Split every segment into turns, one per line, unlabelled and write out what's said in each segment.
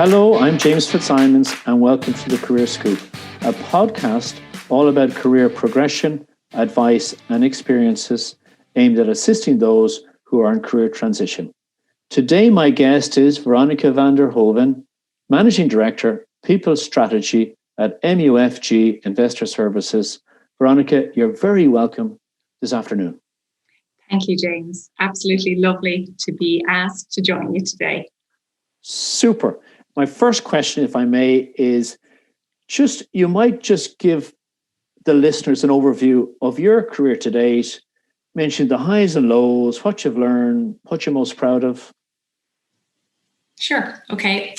Hello, I'm James Fitzsimons and welcome to the Career Scoop, a podcast all about career progression, advice and experiences aimed at assisting those who are in career transition. Today, my guest is Veronica van der Hoeven, Managing Director, People Strategy at MUFG Investor Services. Veronica, you're very welcome this afternoon.
Thank you, James. Absolutely lovely to be asked to join you today.
Super. My first question, if I may, is you might just give the listeners an overview of your career to date, mention the highs and lows, what you've learned, what you're most proud of.
Sure. Okay.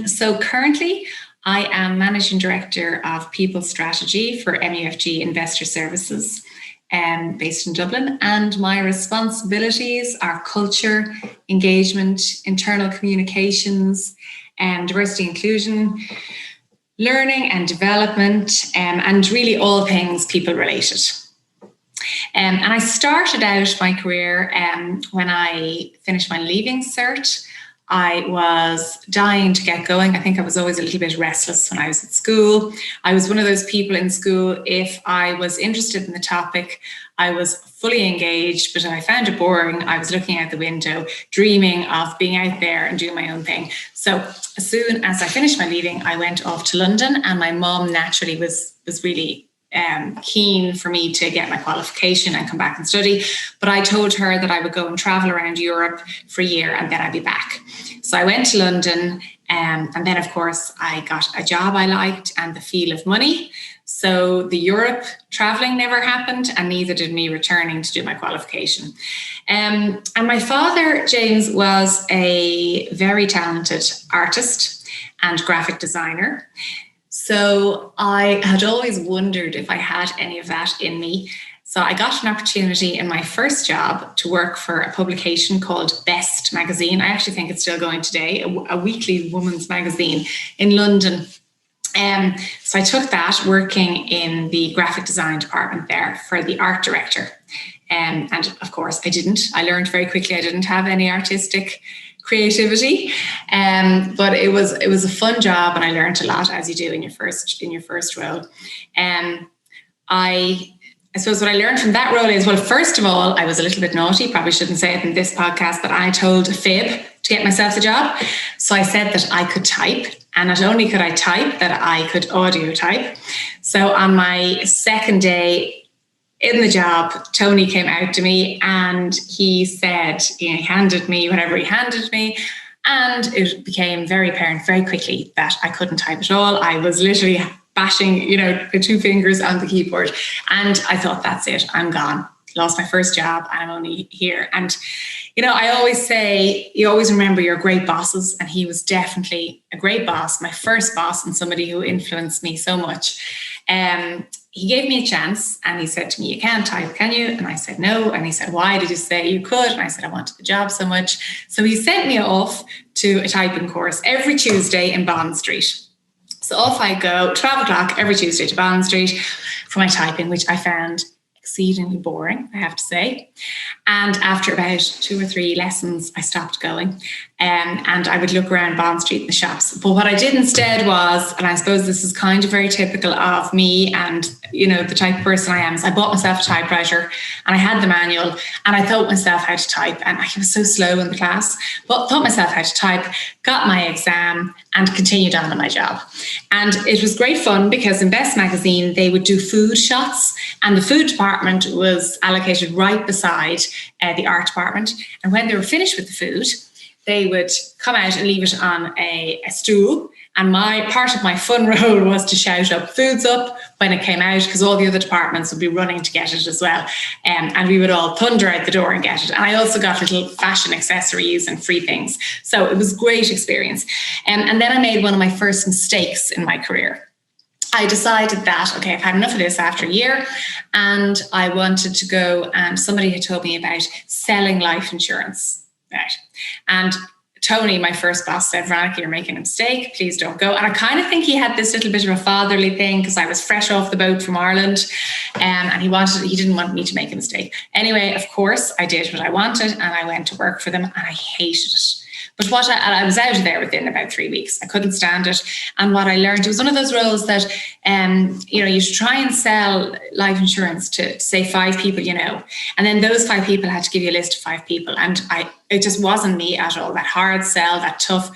So currently I am Managing Director of People Strategy for MUFG Investor Services, based in Dublin. And my responsibilities are culture, engagement, internal communications, diversity inclusion, learning and development, and really all things people related. And I started out my career when I finished my leaving cert. I was dying to get going. I think I was always a little bit restless when I was at school. I was one of those people in school, if I was interested in the topic, I was fully engaged, but if I found it boring, I was looking out the window, dreaming of being out there and doing my own thing. So as soon as I finished my leaving, I went off to London, and my mom naturally was really keen for me to get my qualification and come back and study. But I told her that I would go and travel around Europe for a year and then I'd be back. So I went to London, and then of course I got a job I liked and the feel of money. So the Europe traveling never happened, and neither did me returning to do my qualification. And my father, James, was a very talented artist and graphic designer. So I had always wondered if I had any of that in me. So I got an opportunity in my first job to work for a publication called Best magazine. I actually think it's still going today, a weekly women's magazine in London. So I took that, working in the graphic design department there for the art director. And of course I learned very quickly I didn't have any artistic creativity, but it was a fun job, and I learned a lot, as you do in your first role. I suppose what I learned from that role is, well, first of all, I was a little bit naughty. Probably shouldn't say it in this podcast, but I told a fib to get myself the job. So I said that I could type, and not only could I type, that I could audio type. So on my second day in the job, Tony came out to me and he said, he handed me whatever he handed me. And it became very apparent very quickly that I couldn't type at all. I was literally bashing, the two fingers on the keyboard. And I thought, that's it, I'm gone. Lost my first job and I'm only here. And, I always say, you always remember your great bosses. And he was definitely a great boss, my first boss, and somebody who influenced me so much. He gave me a chance and he said to me, you can't type, can you? And I said, no. And he said, why did you say you could? And I said, I wanted the job so much. So he sent me off to a typing course every Tuesday in Bond Street. So off I go, 12 o'clock every Tuesday to Bond Street for my typing, which I found exceedingly boring, I have to say. And after about 2 or 3 lessons, I stopped going. And I would look around Bond Street in the shops. But what I did instead was, and I suppose this is kind of very typical of me and, the type of person I am, is I bought myself a typewriter and I had the manual and I taught myself how to type. And I was so slow in the class, but taught myself how to type, got my exam and continued on in my job. And it was great fun because in Best magazine, they would do food shots, and the food department was allocated right beside the art department. And when they were finished with the food, they would come out and leave it on a stool. And part of my fun role was to shout up, "Food's up," when it came out, because all the other departments would be running to get it as well. And we would all thunder out the door and get it. And I also got little fashion accessories and free things. So it was a great experience. And then I made one of my first mistakes in my career. I decided that, okay, I've had enough of this after a year, and I wanted to go, and somebody had told me about selling life insurance. Right. And Tony, my first boss, said, "Veronica, you're making a mistake. Please don't go." And I kind of think he had this little bit of a fatherly thing, because I was fresh off the boat from Ireland, and he didn't want me to make a mistake. Anyway, of course, I did what I wanted, and I went to work for them, and I hated it. But I was out of there within about 3 weeks. I couldn't stand it. And what I learned, it was one of those roles that, you should try and sell life insurance to say 5 people, and then those 5 people had to give you a list of 5 people. And it just wasn't me at all, that hard sell, that tough.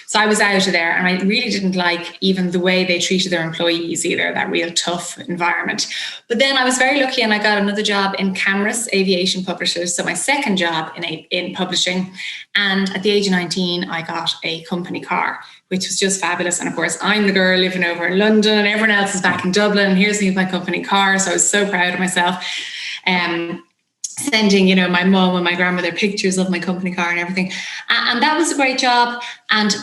So I was out of there, and I really didn't like even the way they treated their employees either, that real tough environment. But then I was very lucky, and I got another job in Camrus Aviation Publishers, so my second job in publishing. And at the age of 19, I got a company car, which was just fabulous. And of course, I'm the girl living over in London, and everyone else is back in Dublin, and here's me with my company car. So I was so proud of myself. Sending, my mom and my grandmother pictures of my company car and everything. And that was a great job. And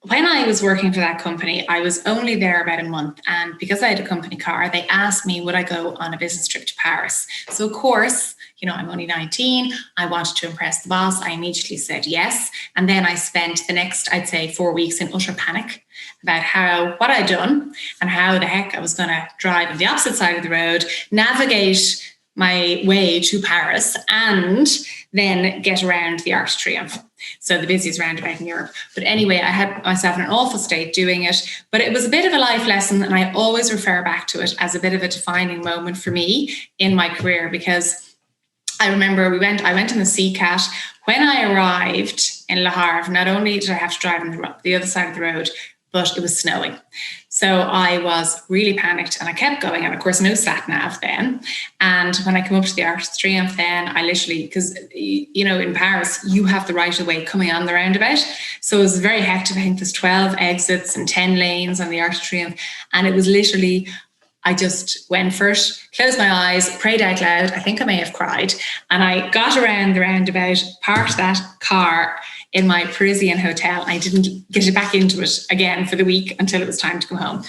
when I was working for that company, I was only there about a month. And because I had a company car, they asked me, would I go on a business trip to Paris? So of course, I'm only 19. I wanted to impress the boss. I immediately said yes. And then I spent the next, I'd say, 4 weeks in utter panic about what I'd done and how the heck I was going to drive on the opposite side of the road, navigate my way to Paris, and then get around the Arc de Triomphe. So the busiest roundabout in Europe. But anyway, I had myself in an awful state doing it, but it was a bit of a life lesson. And I always refer back to it as a bit of a defining moment for me in my career, because I remember I went in the CCAT. When I arrived in Le Havre, not only did I have to drive on the other side of the road, but it was snowing. So I was really panicked, and I kept going. And of course, no sat nav then. And when I came up to the Arc de Triomphe, then I literally, because, in Paris, you have the right of way coming on the roundabout. So it was very hectic. I think there's 12 exits and 10 lanes on the Arc de Triomphe. And it was literally, I just went for it, closed my eyes, prayed out loud. I think I may have cried. And I got around the roundabout, parked that car in my Parisian hotel. I didn't get it back into it again for the week until it was time to come home.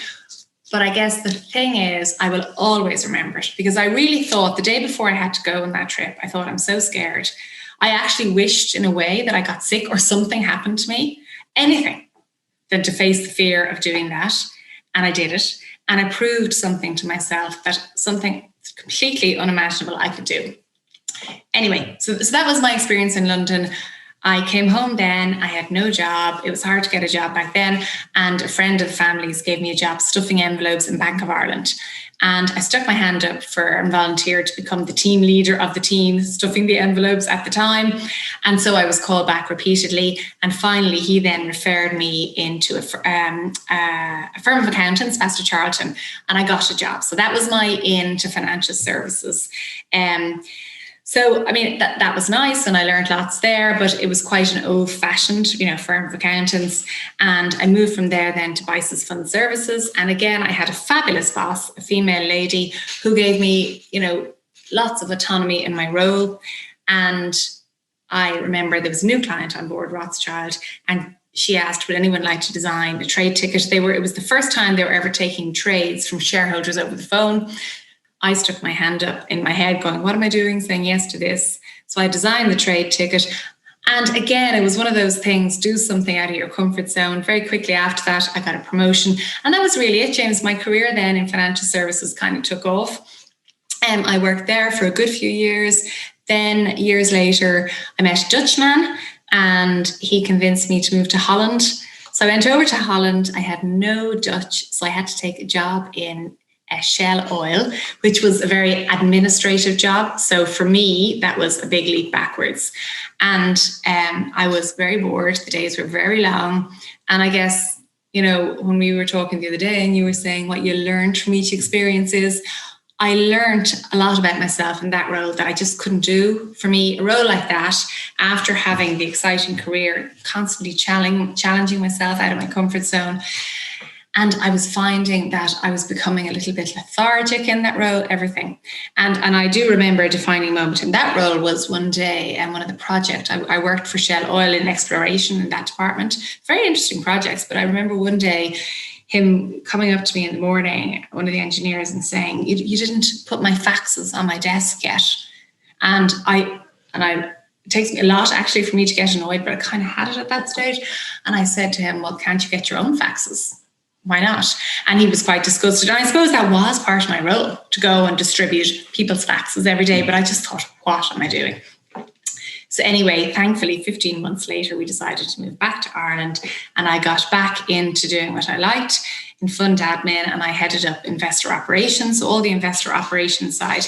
But I guess the thing is, I will always remember it, because I really thought the day before I had to go on that trip, I thought, I'm so scared. I actually wished in a way that I got sick or something happened to me, anything, than to face the fear of doing that. And I did it. And I proved something to myself, that something completely unimaginable I could do. Anyway, so that was my experience in London. I came home then, I had no job. It was hard to get a job back then. And a friend of the family's gave me a job stuffing envelopes in Bank of Ireland. And I stuck my hand up and volunteered to become the team leader of the team stuffing the envelopes at the time. And so I was called back repeatedly. And finally, he then referred me into a firm of accountants, Bastow Charlteon, and I got a job. So that was my in to financial services. So, I mean, that was nice, and I learned lots there, but it was quite an old-fashioned, firm of accountants. And I moved from there then to Bisys Fund Services. And again, I had a fabulous boss, a female lady, who gave me, lots of autonomy in my role. And I remember there was a new client on board, Rothschild, and she asked, would anyone like to design a trade ticket? It was the first time they were ever taking trades from shareholders over the phone. I stuck my hand up in my head going, what am I doing? Saying yes to this. So I designed the trade ticket. And again, it was one of those things, do something out of your comfort zone. Very quickly after that, I got a promotion. And that was really it, James. My career then in financial services kind of took off. I worked there for a good few years. Then years later, I met a Dutchman, and he convinced me to move to Holland. So I went over to Holland. I had no Dutch, so I had to take a job in Shell Oil, which was a very administrative job. So for me, that was a big leap backwards. And I was very bored. The days were very long. And I guess, when we were talking the other day and you were saying what you learned from each experience is, I learned a lot about myself in that role that I just couldn't do. For me, a role like that, after having the exciting career, constantly challenging myself out of my comfort zone, and I was finding that I was becoming a little bit lethargic in that role, everything. And I do remember a defining moment in that role was one day, and one of the projects, I worked for Shell Oil in exploration in that department. Very interesting projects. But I remember one day him coming up to me in the morning, one of the engineers, and saying, you didn't put my faxes on my desk yet. And it takes me a lot actually for me to get annoyed, but I kind of had it at that stage. And I said to him, well, can't you get your own faxes? Why not? And he was quite disgusted. And I suppose that was part of my role, to go and distribute people's faxes every day. But I just thought, what am I doing? So anyway, thankfully, 15 months later, we decided to move back to Ireland, and I got back into doing what I liked in fund admin, and I headed up investor operations, so all the investor operations side.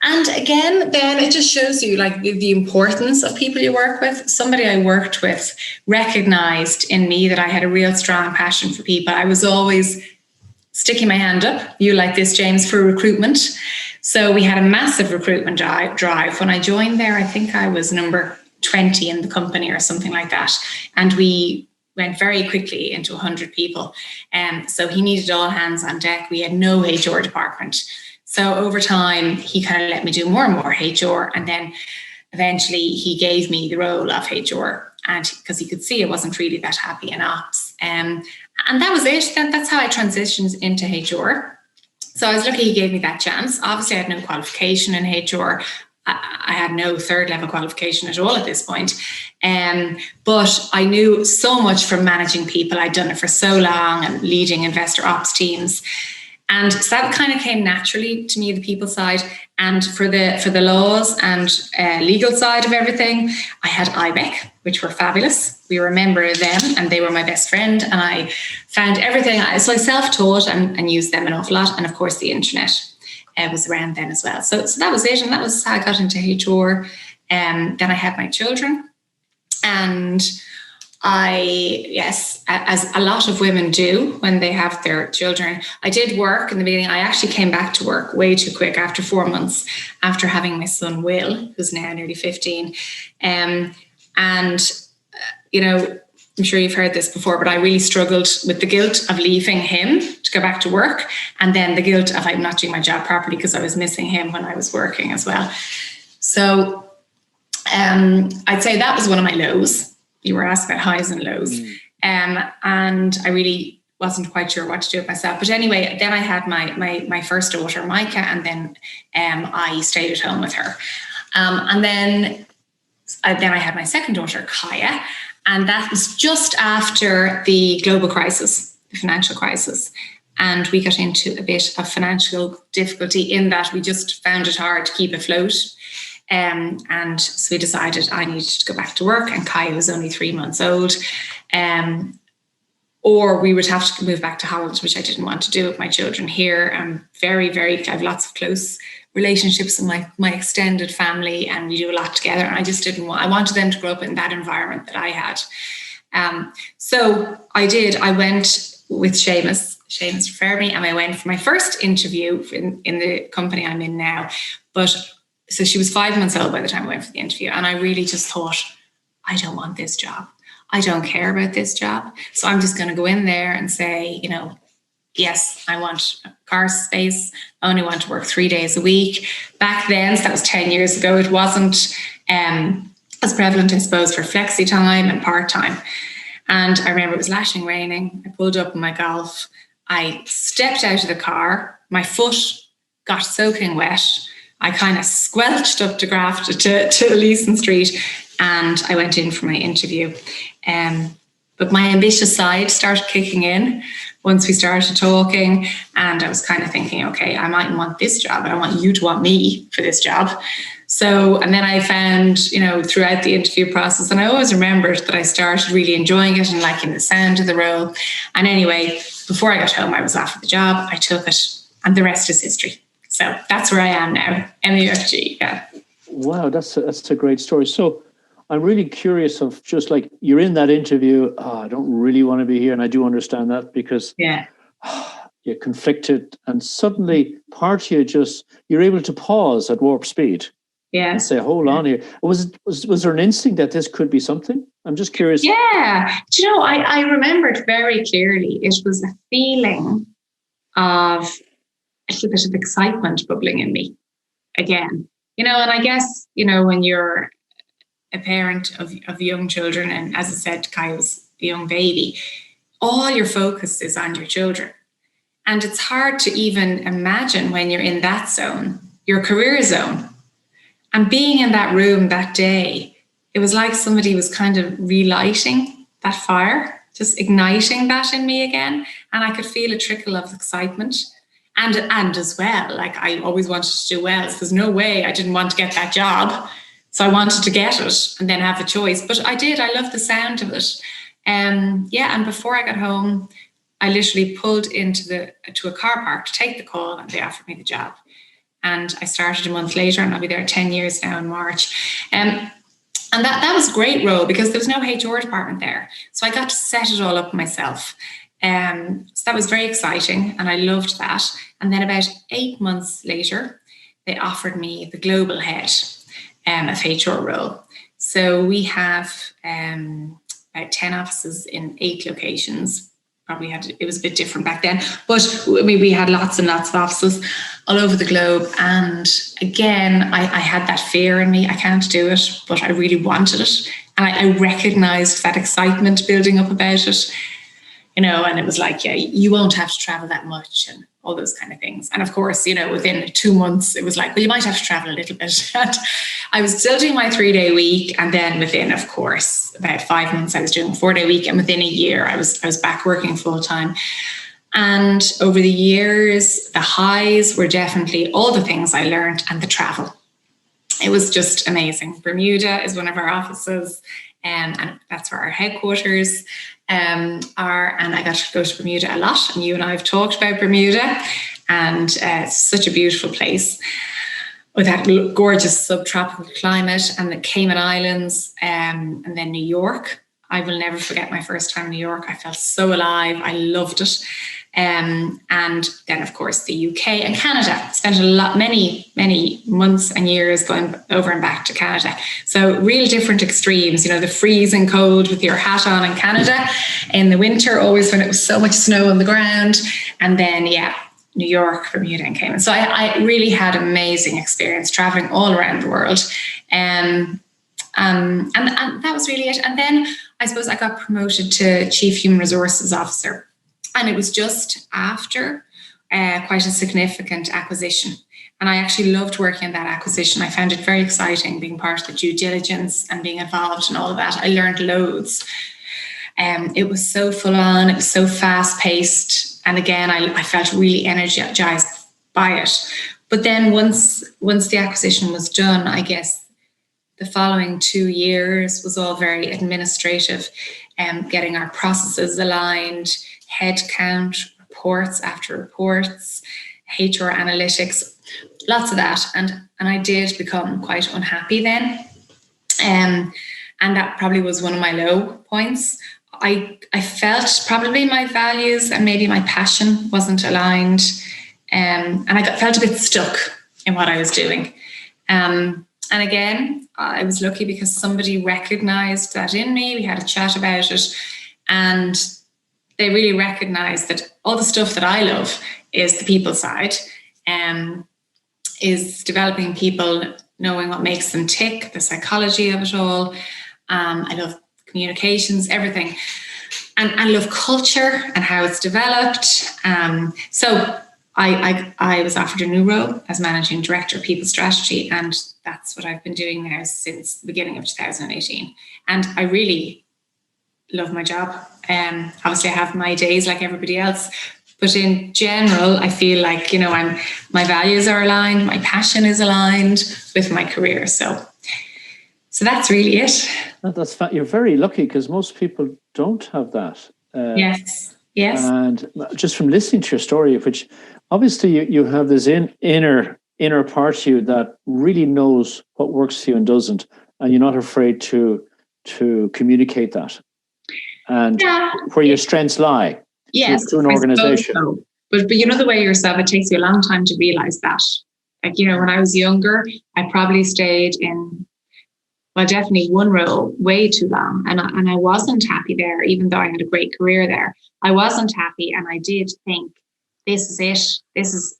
And again, then it just shows you like the importance of people you work with. Somebody I worked with recognized in me that I had a real strong passion for people. I was always sticking my hand up, you like this, James, for recruitment. So we had a massive recruitment drive. When I joined there, I think I was number 20 in the company or something like that. And we went very quickly into 100 people. So he needed all hands on deck. We had no HR department. So over time, he kind of let me do more and more HR. And then eventually he gave me the role of HR, and because he could see I wasn't really that happy in ops. And that was it. That's how I transitioned into HR. So I was lucky he gave me that chance. Obviously, I had no qualification in HR. I had no third level qualification at all at this point. But I knew so much from managing people. I'd done it for so long and leading investor ops teams. And so that kind of came naturally to me, the people side. And for the laws and legal side of everything, I had IBEC, which were fabulous. We remember them, and they were my best friend. And I found everything. So I self-taught and used them an awful lot. And of course, the internet was around then as well. So that was it. And that was how I got into HR. Then I had my children. And as a lot of women do when they have their children, I did work in the beginning. I actually came back to work way too quick after 4 months after having my son, Will, who's now nearly 15. I'm sure you've heard this before, but I really struggled with the guilt of leaving him to go back to work, and then the guilt of I'm not doing my job properly because I was missing him when I was working as well. So I'd say that was one of my lows. You were asked about highs and lows. And I really wasn't quite sure what to do with myself. But anyway, then I had my first daughter, Micah, and then I stayed at home with her. And then I had my second daughter, Kaya, and that was just after the global crisis, the financial crisis. And we got into a bit of financial difficulty in that we just found it hard to keep afloat. And so we decided I needed to go back to work, and Kaya was only 3 months old. Or we would have to move back to Holland, which I didn't want to do with my children here. I'm I have lots of close relationships in my extended family, and we do a lot together. And I just I wanted them to grow up in that environment that I had. So I did. I went with Seamus referred me, and I went for my first interview in the company I'm in now. So she was 5 months old by the time I went for the interview. And I really just thought, I don't want this job. I don't care about this job. So I'm just going to go in there and say, yes, I want car space. I only want to work 3 days a week. Back then, so that was 10 years ago, it wasn't as prevalent, I suppose, for flexi time and part-time. And I remember it was lashing raining. I pulled up in my Golf. I stepped out of the car. My foot got soaking wet. I kind of squelched up to Grafton to Leeson Street, and I went in for my interview. But my ambitious side started kicking in once we started talking, and I was kind of thinking, okay, I mightn't want this job, but I want you to want me for this job. So, and then I found, throughout the interview process, and I always remembered that I started really enjoying it and liking the sound of the role. And anyway, before I got home, I was offered the job. I took it, and the rest is history. So that's where I am now, MUFG. Yeah.
Wow, that's a great story. So I'm really curious of just like you're in that interview. I don't really want to be here, and I do understand that because you're conflicted, and suddenly part of you you're able to pause at warp speed.
Yeah.
And say, hold on here. Was there an instinct that this could be something? I'm just curious.
Yeah. Do you know, I remembered very clearly. It was a feeling of a little bit of excitement bubbling in me again, and I guess, when you're a parent of young children, and as I said, Kai was a young baby, all your focus is on your children. And it's hard to even imagine when you're in that zone, your career zone. And being in that room that day, it was like somebody was kind of relighting that fire, just igniting that in me again. And I could feel a trickle of excitement. And as well, like I always wanted to do well. So there's no way I didn't want to get that job. So I wanted to get it and then have a choice. But I did. I loved the sound of it. And before I got home, I literally pulled to a car park to take the call, and they offered me the job. And I started a month later, and I'll be there 10 years now in March. And that was a great role because there was no HR department there. So I got to set it all up myself. So that was very exciting, and I loved that. And then about 8 months later, they offered me the global head of HR role. So we have about 10 offices in 8 locations. It was a bit different back then, but we had lots and lots of offices all over the globe. And again, I had that fear in me. I can't do it, but I really wanted it. And I recognized that excitement building up about it, and it was like, yeah, you won't have to travel that much and all those kind of things. And of course, within 2 months, it was like, well, you might have to travel a little bit. And I was still doing my 3-day week. And then within, of course, about 5 months, I was doing a 4-day week. And within a year, I was back working full time. And over the years, the highs were definitely all the things I learned and the travel. It was just amazing. Bermuda is one of our offices, and that's where our headquarters are. And I got to go to Bermuda a lot. And you and I have talked about Bermuda, and it's such a beautiful place with that gorgeous subtropical climate, and the Cayman Islands, and then New York. I will never forget my first time in New York. I felt so alive. I loved it. And then, of course, the UK and Canada. Spent many months and years going over and back to Canada. So real different extremes, the freezing cold with your hat on in Canada in the winter, always when it was so much snow on the ground. And then, New York, Bermuda and Cayman. So I really had an amazing experience traveling all around the world. And that was really it. And then I suppose I got promoted to Chief Human Resources Officer. And it was just after quite a significant acquisition. And I actually loved working on that acquisition. I found it very exciting being part of the due diligence and being involved in all of that. I learned loads. It was so full on. It was so fast paced. And again, I felt really energized by it. But then once the acquisition was done, I guess the following 2 years was all very administrative, getting our processes aligned, headcount, reports after reports, HR analytics, lots of that. And I did become quite unhappy then. And that probably was one of my low points. I felt probably my values and maybe my passion wasn't aligned. And I felt a bit stuck in what I was doing. And again, I was lucky because somebody recognized that in me. We had a chat about it, and they really recognized that all the stuff that I love is the people side, is developing people, knowing what makes them tick, the psychology of it all. I love communications, everything. And I love culture and how it's developed. So I was offered a new role as Managing Director of People Strategy, and that's what I've been doing now since the beginning of 2018. And I really love my job. Obviously, I have my days like everybody else, but in general, I feel like my values are aligned, my passion is aligned with my career. So that's really it.
You're very lucky because most people don't have that.
Yes.
And just from listening to your story, which obviously you have this inner part of you that really knows what works for you and doesn't, and you're not afraid to communicate that. And where your strengths lie.
Yes,
to an organization.
So. But you know the way yourself, it takes you a long time to realize that. Like, when I was younger, I probably stayed in, definitely one role way too long. And I wasn't happy there, even though I had a great career there. I wasn't happy. And I did think, this is it. This is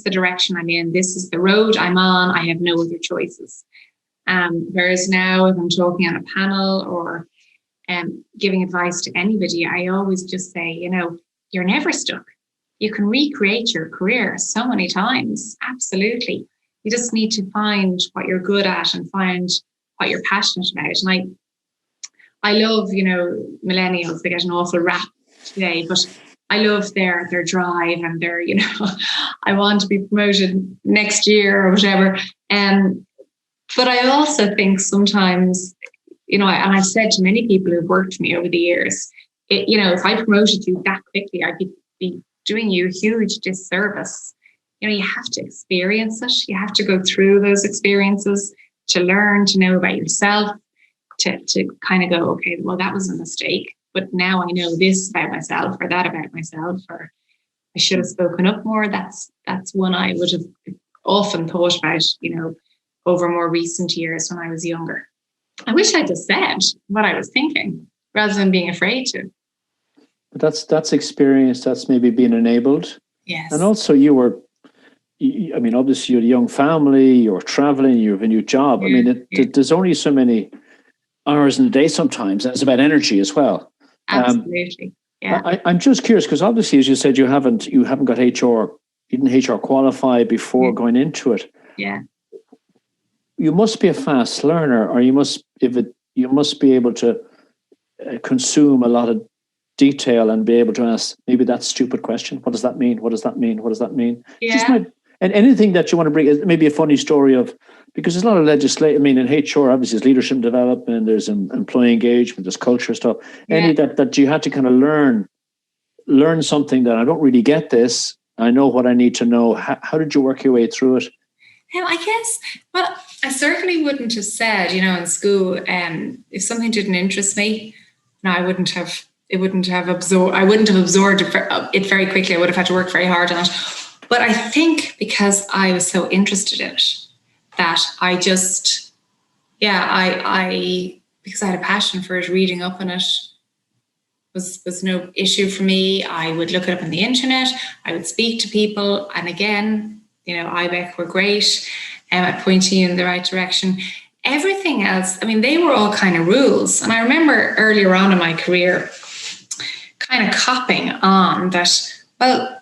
the direction I'm in. This is the road I'm on. I have no other choices. Whereas now, if I'm talking on a panel or giving advice to anybody, I always just say, you're never stuck. You can recreate your career so many times. Absolutely. You just need to find what you're good at and find what you're passionate about. And I love, millennials, they get an awful rap today, but I love their drive and their, I want to be promoted next year or whatever. But I also think sometimes, and I've said to many people who've worked for me over the years, if I promoted you that quickly, I'd be doing you a huge disservice. You have to experience it. You have to go through those experiences to learn, to know about yourself, to kind of go, okay, well, that was a mistake, but now I know this about myself or that about myself, or I should have spoken up more. That's one I would have often thought about, over more recent years when I was younger. I wish I'd just said what I was thinking rather than being afraid to.
But that's experience. That's maybe being enabled.
Yes.
And also obviously you had a young family, you were traveling, you have a new job.
Yeah,
There's only so many hours in the day sometimes. And it's about energy as well.
Absolutely. Yeah.
I'm just curious because obviously, as you said, you haven't got HR, you didn't HR qualify before going into it.
Yeah.
You must be a fast learner, or you must be able to consume a lot of detail and be able to ask maybe that stupid question. What does that mean? What does that mean? What does that mean?
Yeah.
And anything that you want to bring, maybe a funny story of, because there's a lot of legislation. In HR, obviously, there's leadership development, there's employee engagement, there's culture stuff. Yeah. Any that you had to kind of learn something that I don't really get this. I know what I need to know. How did you work your way through it?
I guess, well, I certainly wouldn't have said, in school, if something didn't interest me, I wouldn't have absorbed it very quickly. I would have had to work very hard on it. But I think because I was so interested in it, that I just, because I had a passion for it, reading up on it was no issue for me. I would look it up on the internet. I would speak to people. And again, IBEC were great at pointing you in the right direction. Everything else, they were all kind of rules. And I remember earlier on in my career kind of copping on that, well,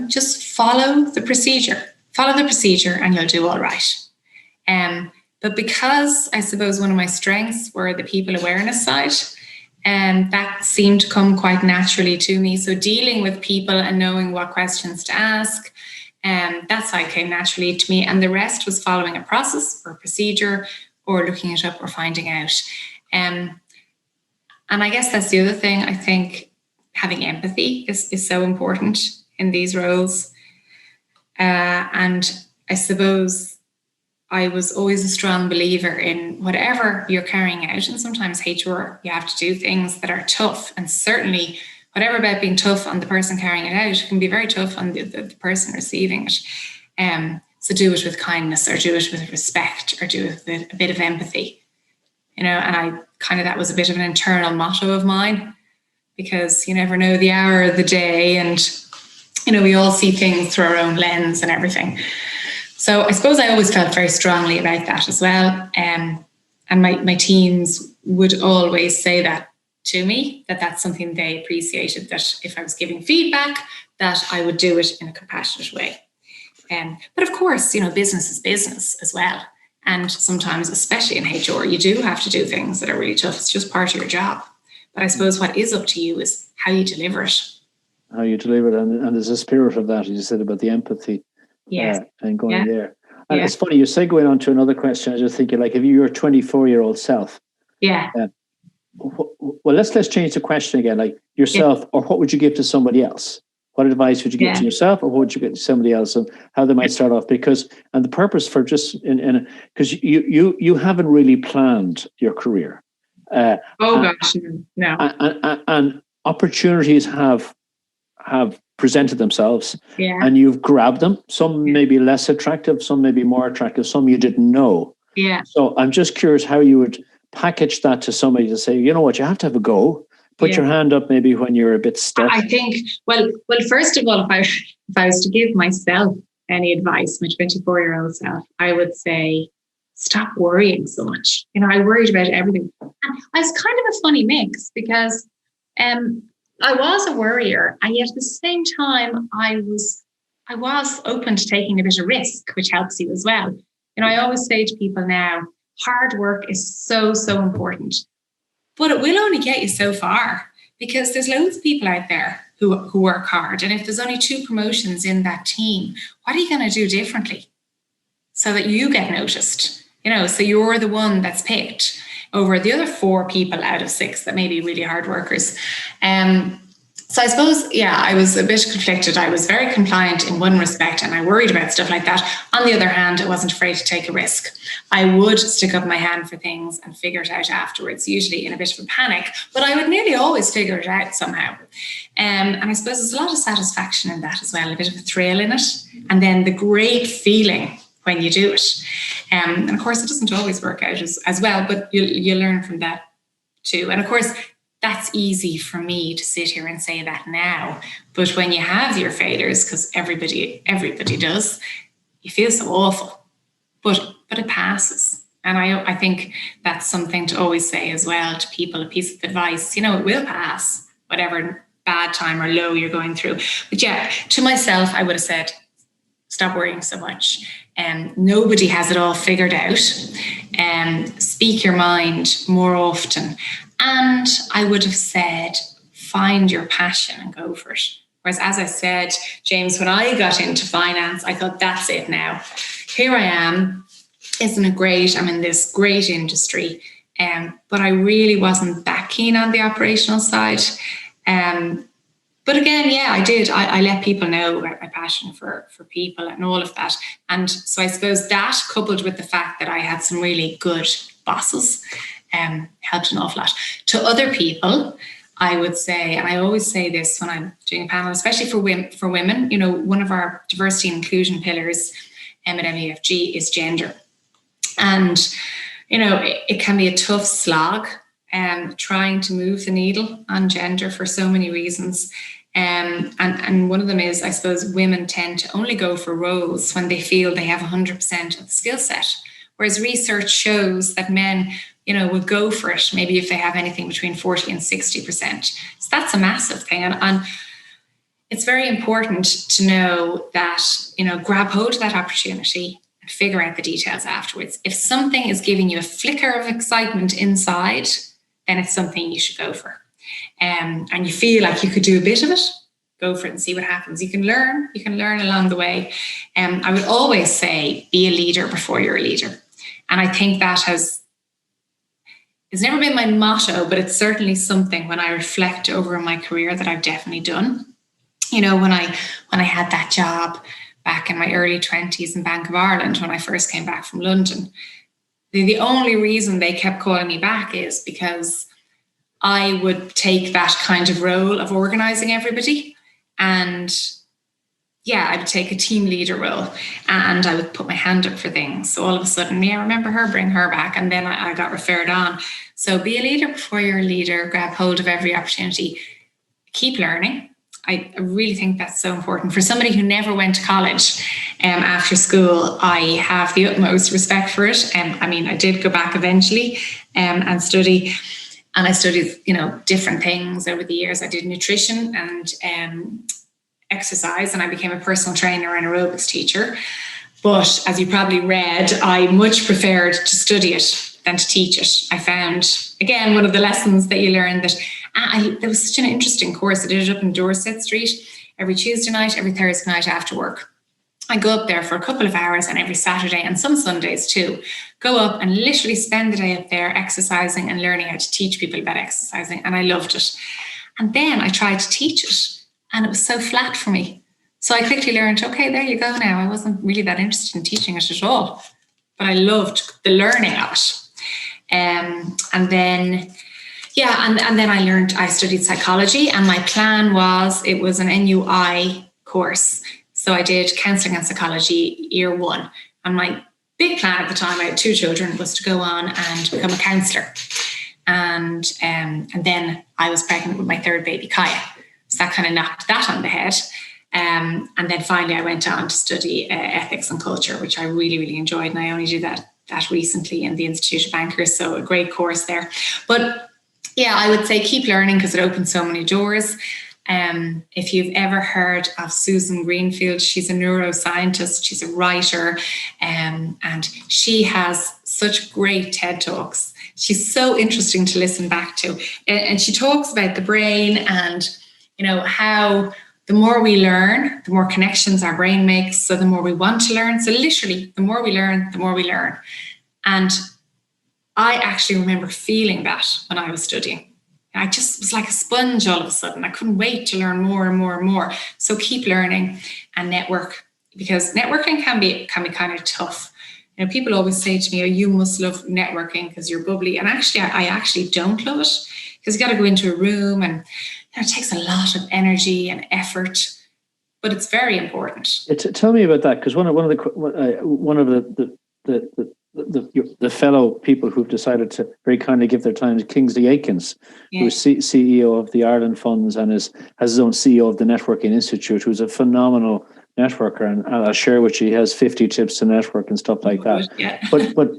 just follow the procedure and you'll do all right. But because I suppose one of my strengths were the people awareness side, and that seemed to come quite naturally to me. So dealing with people and knowing what questions to ask, that side came naturally to me. And the rest was following a process or a procedure or looking it up or finding out. And I guess that's the other thing. I think having empathy is so important in these roles. And I suppose I was always a strong believer in whatever you're carrying out. And sometimes HR, you have to do things that are tough. And certainly whatever about being tough on the person carrying it out can be very tough on the person receiving it. So do it with kindness, or do it with respect, or do it with a bit of empathy. And I that was a bit of an internal motto of mine, because you never know the hour of the day, and we all see things through our own lens and everything. So I suppose I always felt very strongly about that as well. And my teams would always say that to me, that's something they appreciated, that if I was giving feedback, that I would do it in a compassionate way. But of course, business is business as well. And sometimes, especially in HR, you do have to do things that are really tough. It's just part of your job. But I suppose what is up to you is how you deliver it. How you deliver it.
And there's a spirit of that, as you said, about the empathy.
Yes.
And going there. And it's funny, you're segueing on to another question. I was just thinking, like, if you're your 24-year-old self.
Yeah.
Well, let's change the question again. Like yourself, or what would you give to somebody else? What advice would you give to yourself, or what would you give to somebody else, and how they might start off? Because, and the purpose for just because you haven't really planned your career.
Gosh, no.
And opportunities have presented themselves,
and
you've grabbed them. Some may be less attractive, some may be more attractive, some you didn't know.
Yeah.
So I'm just curious how you would package that to somebody to say, you know what, you have to have a go. Put your hand up maybe when you're a bit stuck.
I think, well, first of all, if I was to give myself any advice, my 24-year-old self, I would say, stop worrying so much. I worried about everything. And I was kind of a funny mix, because I was a worrier, and yet at the same time, I was open to taking a bit of risk, which helps you as well. I always say to people now, hard work is so, so important, but it will only get you so far, because there's loads of people out there who work hard. And if there's only 2 promotions in that team, what are you going to do differently so that you get noticed? so you're the one that's picked over the other 4 people out of 6 that may be really hard workers. So I suppose, I was a bit conflicted. I was very compliant in one respect and I worried about stuff like that. On the other hand, I wasn't afraid to take a risk. I would stick up my hand for things and figure it out afterwards, usually in a bit of a panic, but I would nearly always figure it out somehow. And I suppose there's a lot of satisfaction in that as well, a bit of a thrill in it. And then the great feeling when you do it. And of course, it doesn't always work out as well, but you learn from that too. And of course, that's easy for me to sit here and say that now. But when you have your failures, because everybody does, you feel so awful. But it passes. And I think that's something to always say as well to people, a piece of advice, it will pass, whatever bad time or low you're going through. But to myself, I would have said, stop worrying so much. Nobody has it all figured out. Speak your mind more often. And I would have said, find your passion and go for it. Whereas, as I said, James, when I got into finance, I thought, that's it now. Here I am. Isn't it great? I'm in this great industry. But I really wasn't that keen on the operational side. But again, I did. I let people know about my passion for people and all of that. And so I suppose that, coupled with the fact that I had some really good bosses, helped an awful lot. To other people, I would say, and I always say this when I'm doing a panel, especially for women, one of our diversity and inclusion pillars at MUFG is gender. And, it can be a tough slog trying to move the needle on gender for so many reasons. And one of them is, I suppose, women tend to only go for roles when they feel they have 100% of the skill set. Whereas research shows that men, will go for it maybe if they have anything between 40 and 60%. So that's a massive thing. And it's very important to know that, grab hold of that opportunity and figure out the details afterwards. If something is giving you a flicker of excitement inside, then it's something you should go for. And you feel like you could do a bit of it, go for it and see what happens. You can learn along the way. I would always say, be a leader before you're a leader. And I think that it's never been my motto, but it's certainly something when I reflect over my career that I've definitely done. When I had that job back in my early 20s in Bank of Ireland, when I first came back from London, the only reason they kept calling me back is because I would take that kind of role of organising everybody. And I would take a team leader role and I would put my hand up for things. So all of a sudden, remember her, bring her back. And then I got referred on. So be a leader before you're a leader, grab hold of every opportunity, keep learning. I really think that's so important. For somebody who never went to college after school, I have the utmost respect for it. I did go back eventually and study. And I studied, different things over the years. I did nutrition and exercise, and I became a personal trainer and aerobics teacher. But as you probably read, I much preferred to study it than to teach it. I found, again, one of the lessons that you learn that there was such an interesting course. I did it up in Dorset Street every Tuesday night, every Thursday night after work. I go up there for a couple of hours, and every Saturday and some Sundays too, go up and literally spend the day up there exercising and learning how to teach people about exercising. And I loved it. And then I tried to teach it and it was so flat for me. So I quickly learned, okay, there you go now. I wasn't really that interested in teaching it at all, but I loved the learning of it. And then I studied psychology, and my plan was, it was an NUI course. So I did counselling and psychology year 1. And my big plan at the time, I had 2 children, was to go on and become a counsellor. And then I was pregnant with my 3rd baby, Kaya. So that kind of knocked that on the head. And then finally I went on to study ethics and culture, which I really, really enjoyed. And I only did that recently in the Institute of Bankers. So a great course there. But I would say keep learning, because it opens so many doors. If you've ever heard of Susan Greenfield, she's a neuroscientist, she's a writer, and she has such great TED Talks. She's so interesting to listen back to. And she talks about the brain and, how the more we learn, the more connections our brain makes. So the more we want to learn. So literally, the more we learn, the more we learn. And I actually remember feeling that when I was studying. I just was like a sponge all of a sudden. I couldn't wait to learn more and more and more. So keep learning and network, because networking can be kind of tough. You know, people always say to me, "Oh, you must love networking because you're bubbly." And actually, I actually don't love it, because you got to go into a room and it takes a lot of energy and effort. But it's very important.
Tell me about that, because one of the fellow people who've decided to very kindly give their time to Kingsley Aikens, who's CEO of the Ireland Funds and has his own CEO of the Networking Institute, who's a phenomenal networker. And I'll share with you, he has 50 tips to network and stuff like that.
Yeah.
But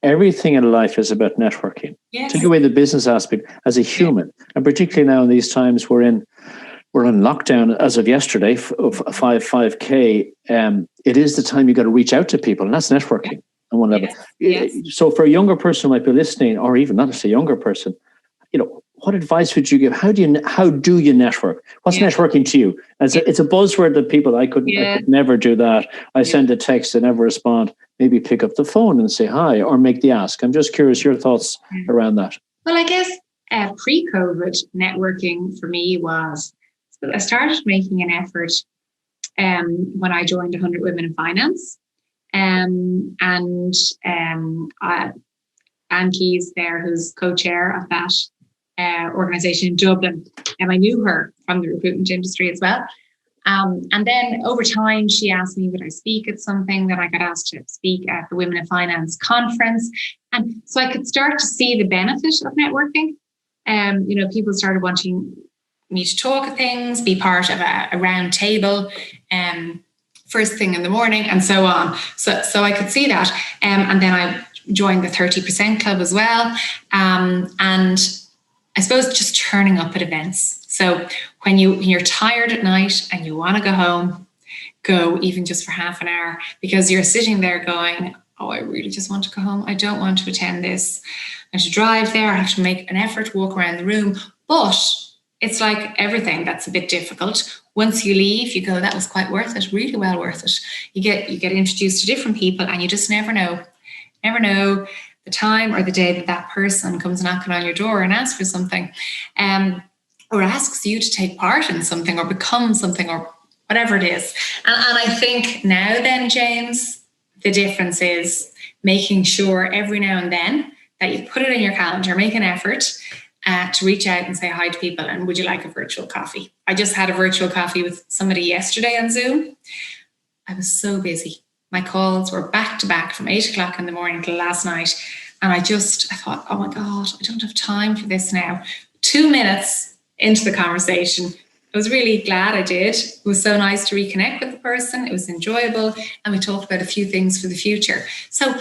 everything in life is about networking.
Yes.
Take away the business aspect as a human, and particularly now in these times we're in lockdown as of yesterday of 5K. It is the time you got to reach out to people, and that's networking on one level.
Yes.
So for a younger person who might be listening, or even not just a younger person, you know, what advice would you give? How do you network? What's networking to you? It's a buzzword that people, I could never do that. I send a text and never respond. Maybe pick up the phone and say hi, or make the ask. I'm just curious your thoughts around that.
Well, I guess pre-COVID networking for me was, I started making an effort when I joined 100 Women in Finance. And Anne Keyes there, who's co-chair of that organisation in Dublin, and I knew her from the recruitment industry as well. And then over time, she asked me, would I speak at something? Then I got asked to speak at the Women in Finance conference. And so I could start to see the benefit of networking. You know, people started wanting me to talk at things, be part of a round table, first thing in the morning, and so on. So I could see that. And then I joined the 30% club as well. And I suppose just turning up at events. So when you're tired at night and you want to go home, go even just for half an hour, because you're sitting there going, oh, I really just want to go home. I don't want to attend this. I have to drive there. I have to make an effort to walk around the room. But it's like everything that's a bit difficult. Once you leave, you go, that was quite worth it, really well worth it. You get introduced to different people, and you just never know the time or the day that person comes knocking on your door and asks for something, or asks you to take part in something or become something or whatever it is. And I think now then, James, the difference is making sure every now and then that you put it in your calendar, make an effort to reach out and say hi to people. And would you like a virtual coffee? I just had a virtual coffee with somebody yesterday on Zoom. I was so busy. My calls were back to back from 8 o'clock in the morning till last night. And I thought, oh my God, I don't have time for this now. 2 minutes into the conversation, I was really glad I did. It was so nice to reconnect with the person. It was enjoyable. And we talked about a few things for the future. So,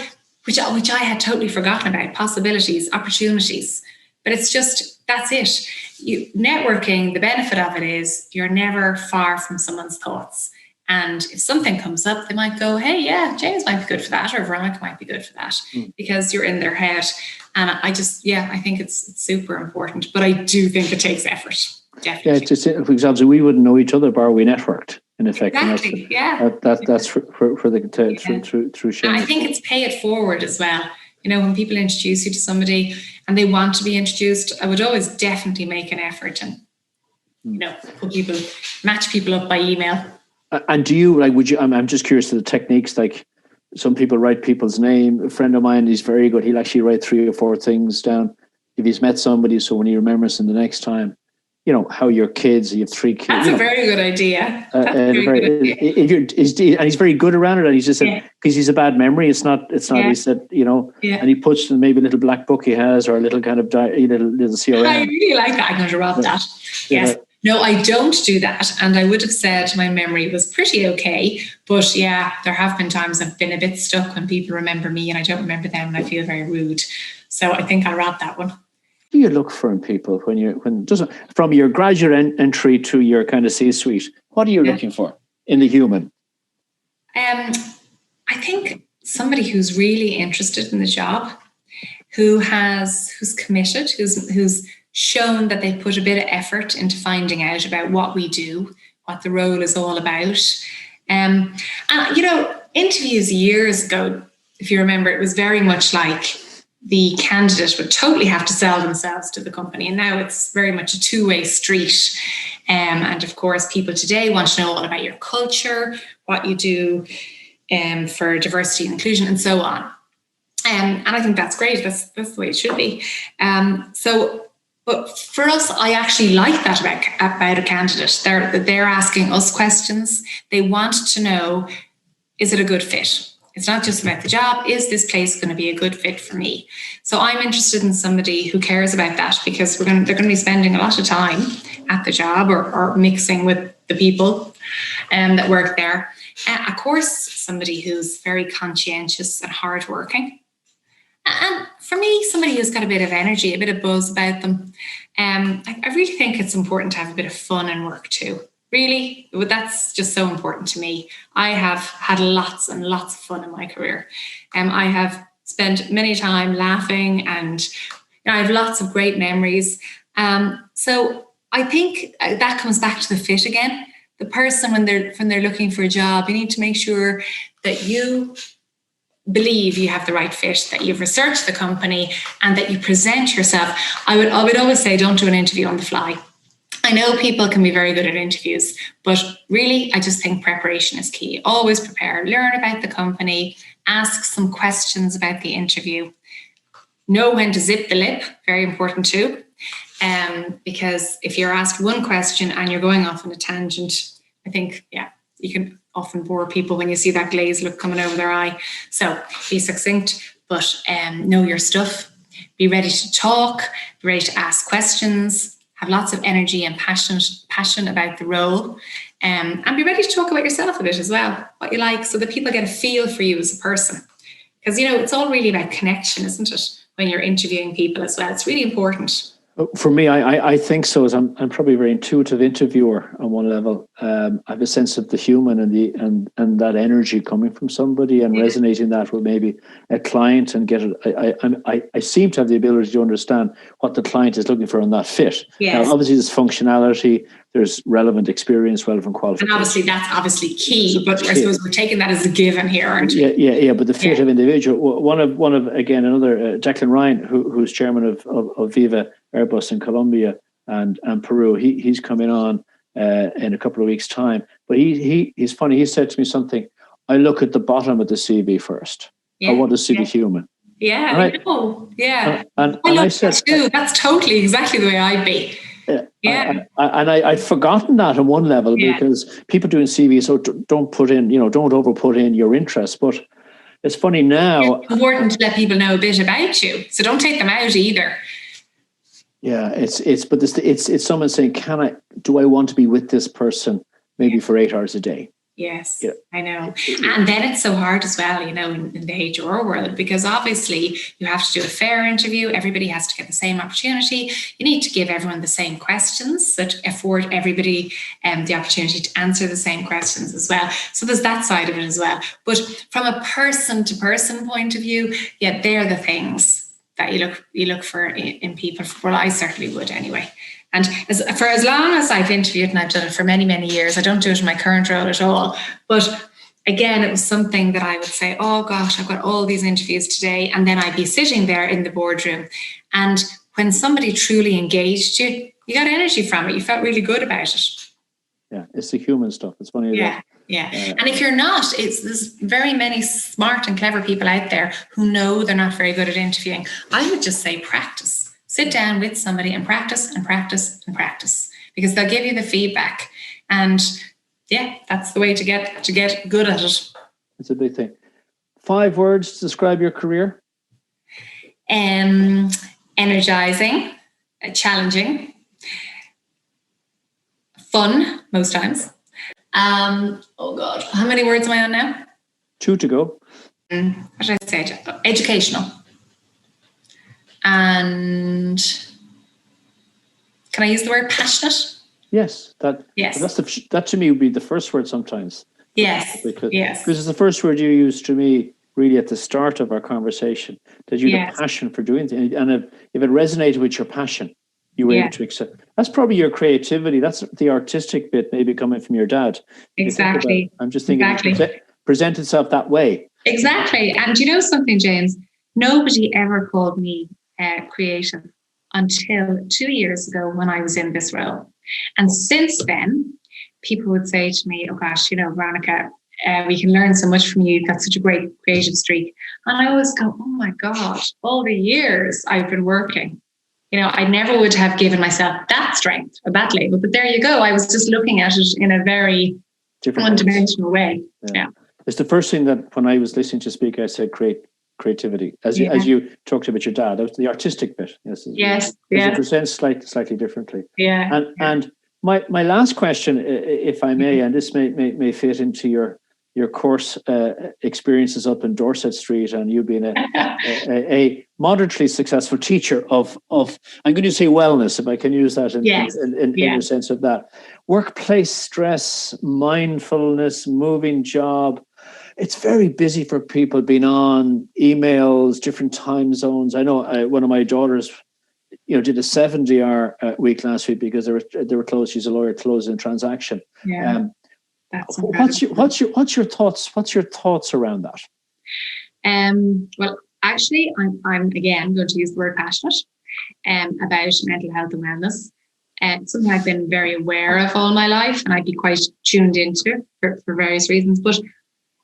which I had totally forgotten about, possibilities, opportunities. But it's just, that's it. Networking, the benefit of it is you're never far from someone's thoughts. And if something comes up, they might go, hey, yeah, James might be good for that, or Veronica might be good for that, because you're in their head. And I think it's super important. But I do think it takes effort, definitely.
Yeah, it's just, for example, we wouldn't know each other, bar we networked, in effect.
Exactly,
That's for the through sharing.
And I think it's pay it forward as well. You know, when people introduce you to somebody and they want to be introduced, I would always definitely make an effort and, you know, match people up by email.
And do you, like, would you, I'm just curious to the techniques, like some people write people's name. A friend of mine, he's very good. He'll actually write 3 or 4 things down if he's met somebody. So when he remembers them the next time, you know, how your kids, you have 3 kids.
That's a very good idea.
And he's very good around it. And he's just said, because he's a bad memory. It's not, he said, you know, and he puts maybe a little black book he has, or a little kind of little CRM.
I really like that. I'm going to rob that. Yes. No, I don't do that. And I would have said my memory was pretty okay. But yeah, there have been times I've been a bit stuck when people remember me and I don't remember them, and I feel very rude. So I think I'll rob that one.
What do you look for in people when just from your graduate entry to your kind of C-suite? What are you looking for in the human?
I think somebody who's really interested in the job, who's committed, who's shown that they put a bit of effort into finding out about what we do, what the role is all about. And you know, interviews years ago, if you remember, it was very much like the candidate would totally have to sell themselves to the company. And now it's very much a two-way street. And of course, people today want to know all about your culture, what you do for diversity and inclusion, and so on. And I think that's great. That's the way it should be. But for us, I actually like that about a candidate. They're asking us questions. They want to know, is it a good fit? It's not just about the job. Is this place going to be a good fit for me? So I'm interested in somebody who cares about that, because they're going to be spending a lot of time at the job or mixing with the people that work there. Of course, somebody who's very conscientious and hardworking. And for me, somebody who's got a bit of energy, a bit of buzz about them. I really think it's important to have a bit of fun in work too. Really, that's just so important to me. I have had lots and lots of fun in my career. I have spent many time laughing, and I have lots of great memories. So I think that comes back to the fit again. The person, when they're looking for a job, you need to make sure that you believe you have the right fit, that you've researched the company, and that you present yourself. I would always say, don't do an interview on the fly. I know people can be very good at interviews, but really, I just think preparation is key. Always prepare, learn about the company, ask some questions about the interview. Know when to zip the lip, very important too. Because if you're asked one question and you're going off on a tangent, I think, you can often bore people when you see that glazed look coming over their eye. So be succinct, but know your stuff. Be ready to talk, be ready to ask questions, have lots of energy and passion about the role, and be ready to talk about yourself a bit as well, what you like, so that people get a feel for you as a person. Because, it's all really about connection, isn't it? When you're interviewing people as well, it's really important.
For me, I think so. As I'm probably a very intuitive interviewer on one level. I have a sense of the human and that energy coming from somebody, and resonating that with maybe a client, and get it. I seem to have the ability to understand what the client is looking for on that fit.
Yes.
Now, obviously, there's functionality, there's relevant experience, relevant qualification.
And obviously, that's obviously key. But I suppose we're taking that as a given here, aren't we?
Yeah. But the fit of individual. One of again, another Declan Ryan, who's chairman of Viva Airbus in Colombia and Peru. He's coming on in a couple of weeks' time. But he's funny. He said to me something. I look at the bottom of the CV first. I want to see the human.
Yeah,
right?
I know. Yeah,
and
I said that too. That's totally exactly the way I'd be.
I'd forgotten that on one level, because people doing CVs, so don't over put in your interests. But it's funny now.
It's important to let people know a bit about you, so don't take them out either.
Yeah, it's someone saying, do I want to be with this person maybe for 8 hours a day?
Yes, I know. And then it's so hard as well, in the HR world, because obviously you have to do a fair interview. Everybody has to get the same opportunity. You need to give everyone the same questions that afford everybody the opportunity to answer the same questions as well. So there's that side of it as well. But from a person-to-person point of view, they're the things that you look for in people. Well, I certainly would anyway. And for as long as I've interviewed, and I've done it for many, many years, I don't do it in my current role at all. But again, it was something that I would say, oh gosh, I've got all these interviews today. And then I'd be sitting there in the boardroom. And when somebody truly engaged you, you got energy from it. You felt really good about it.
Yeah, it's the human stuff. It's funny.
Yeah. And if you're not, there's very many smart and clever people out there who know they're not very good at interviewing. I would just say practice. Sit down with somebody and practice and practice and practice, because they'll give you the feedback. And that's the way to get good at it.
It's a big thing. 5 words to describe your career.
Energizing, challenging, fun most times. Oh God, how many words am I on now?
2 to go.
What did I say? Educational. And can I use the word passionate?
Yes. That to me would be the first word sometimes.
Yes.
Because it's the first word you used to me really at the start of our conversation, that you had a passion for doing things. And if it resonated with your passion, you were able to accept. That's probably your creativity. That's the artistic bit maybe coming from your dad.
Exactly.
I'm just thinking present itself that way.
Exactly. And you know something, James? Nobody ever called me creative until 2 years ago when I was in this role. And since then, people would say to me, oh gosh, Veronica, we can learn so much from you. You've got such a great creative streak. And I always go, oh my gosh, all the years I've been working. I never would have given myself that strength or that label. But there you go. I was just looking at it in a very one-dimensional way. Yeah.
It's the first thing that when I was listening to speak, I said creativity. As you talked about your dad, that was the artistic bit. Yes. It presents slightly differently.
Yeah.
And my last question, if I may, and this may fit into your course experiences up in Dorset Street, and you being a moderately successful teacher of I'm going to say wellness, if I can use that in the sense of that. Workplace stress, mindfulness, moving job. It's very busy for people being on emails, different time zones. I know one of my daughters, did a 70-hour week last week because they were closed. She's a lawyer, closing a transaction.
Yeah.
What's your thoughts? What's your thoughts around that?
Well, actually, I'm again going to use the word passionate about mental health and wellness. Something I've been very aware of all my life, and I'd be quite tuned into for various reasons. But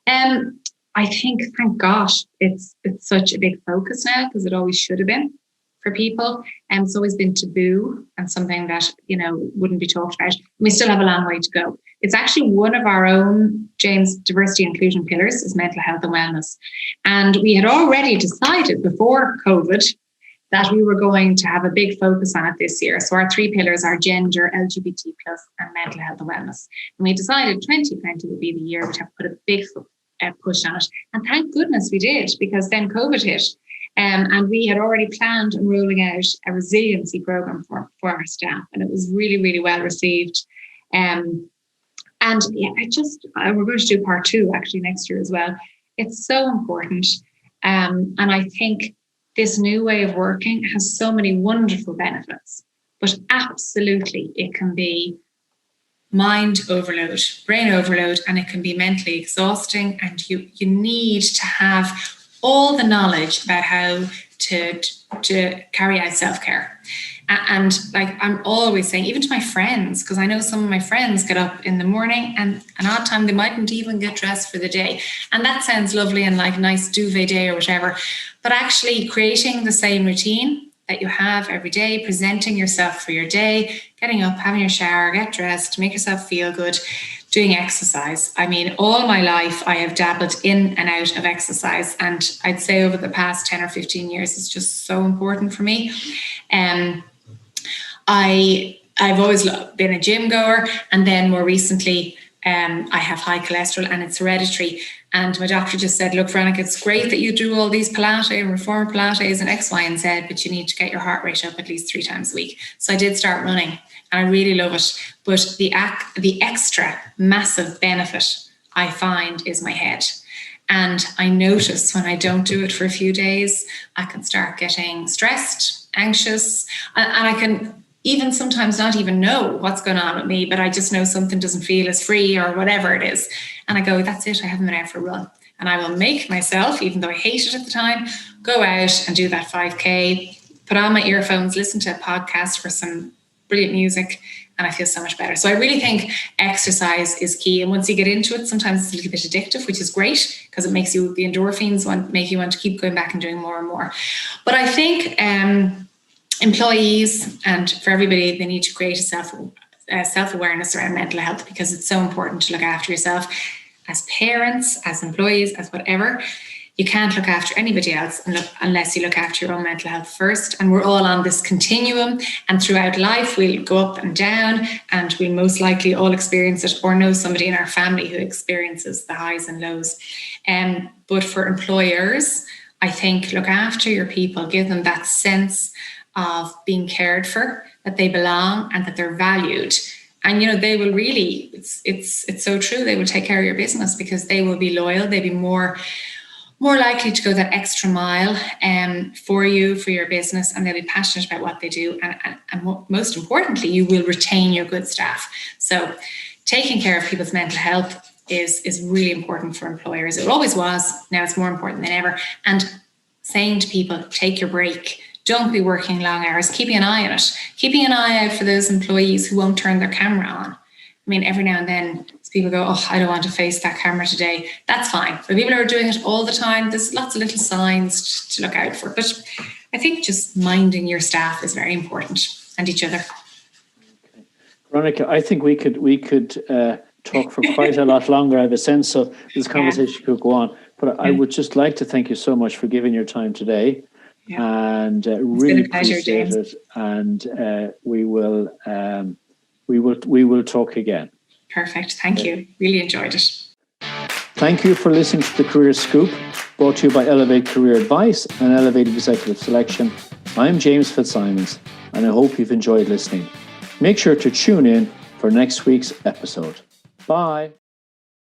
I think, thank gosh, it's such a big focus now, because it always should have been for people. It's always been taboo and something that, wouldn't be talked about. We still have a long way to go. It's actually one of our own, James, diversity and inclusion pillars is mental health and wellness. And we had already decided before COVID that we were going to have a big focus on it this year. So our 3 pillars are gender, LGBT+, and mental health and wellness. And we decided 2020 would be the year we'd have to put a big push on it. And thank goodness we did, because then COVID hit. And we had already planned on rolling out a resiliency program for our staff. And it was really, really well received. We're going to do part 2 actually next year as well. It's so important. And I think this new way of working has so many wonderful benefits, but absolutely it can be mind overload, brain overload, and it can be mentally exhausting. And you need to have all the knowledge about how to carry out self-care. And like I'm always saying, even to my friends, because I know some of my friends get up in the morning and an odd time they mightn't even get dressed for the day. And that sounds lovely and like a nice duvet day or whatever. But actually creating the same routine that you have every day, presenting yourself for your day, getting up, having your shower, get dressed, make yourself feel good, doing exercise. I mean, all my life I have dabbled in and out of exercise. And I'd say over the past 10 or 15 years, it's just so important for me. I've always been a gym goer, and then more recently I have high cholesterol and it's hereditary. And my doctor just said, look, Veronica, it's great that you do all these Pilates and reformer Pilates and X, Y, and Z, but you need to get your heart rate up at least 3 times a week. So I did start running and I really love it. But the extra massive benefit I find is my head. And I notice when I don't do it for a few days, I can start getting stressed, anxious, and I can even sometimes not even know what's going on with me, but I just know something doesn't feel as free or whatever it is. And I go, that's it, I haven't been out for a run. And I will make myself, even though I hate it at the time, go out and do that 5K, put on my earphones, listen to a podcast for some brilliant music, and I feel so much better. So I really think exercise is key. And once you get into it, sometimes it's a little bit addictive, which is great because it makes the endorphins make you want to keep going back and doing more and more. But I think employees and for everybody, they need to create a self-awareness around mental health, because it's so important to look after yourself as parents, as employees, as whatever. You can't look after anybody else unless you look after your own mental health first. And we're all on this continuum, and throughout life we'll go up and down, and we'll most likely all experience it or know somebody in our family who experiences the highs and lows. But for employers, I think look after your people, give them that sense of being cared for, that they belong and that they're valued. And, they will really, it's so true, they will take care of your business because they will be loyal. They'll be more likely to go that extra mile for you, for your business, and they'll be passionate about what they do. And most importantly, you will retain your good staff. So taking care of people's mental health is really important for employers. It always was. Now it's more important than ever. And saying to people, take your break. Don't be working long hours. Keeping an eye on it. Keeping an eye out for those employees who won't turn their camera on. I mean, every now and then people go, oh, I don't want to face that camera today. That's fine. But people are doing it all the time. There's lots of little signs to look out for. But I think just minding your staff is very important, and each other.
Okay. Veronica, I think we could talk for quite a lot longer. I have a sense of this conversation could go on. But I would just like to thank you so much for giving your time today. Yeah. And really appreciate it. And we will talk again.
Perfect. Thank you. Really enjoyed it.
Thank you for listening to the Career Scoop, brought to you by Elevate Career Advice and Elevate Executive Selection. I'm James Fitzsimons, and I hope you've enjoyed listening. Make sure to tune in for next week's episode. Bye.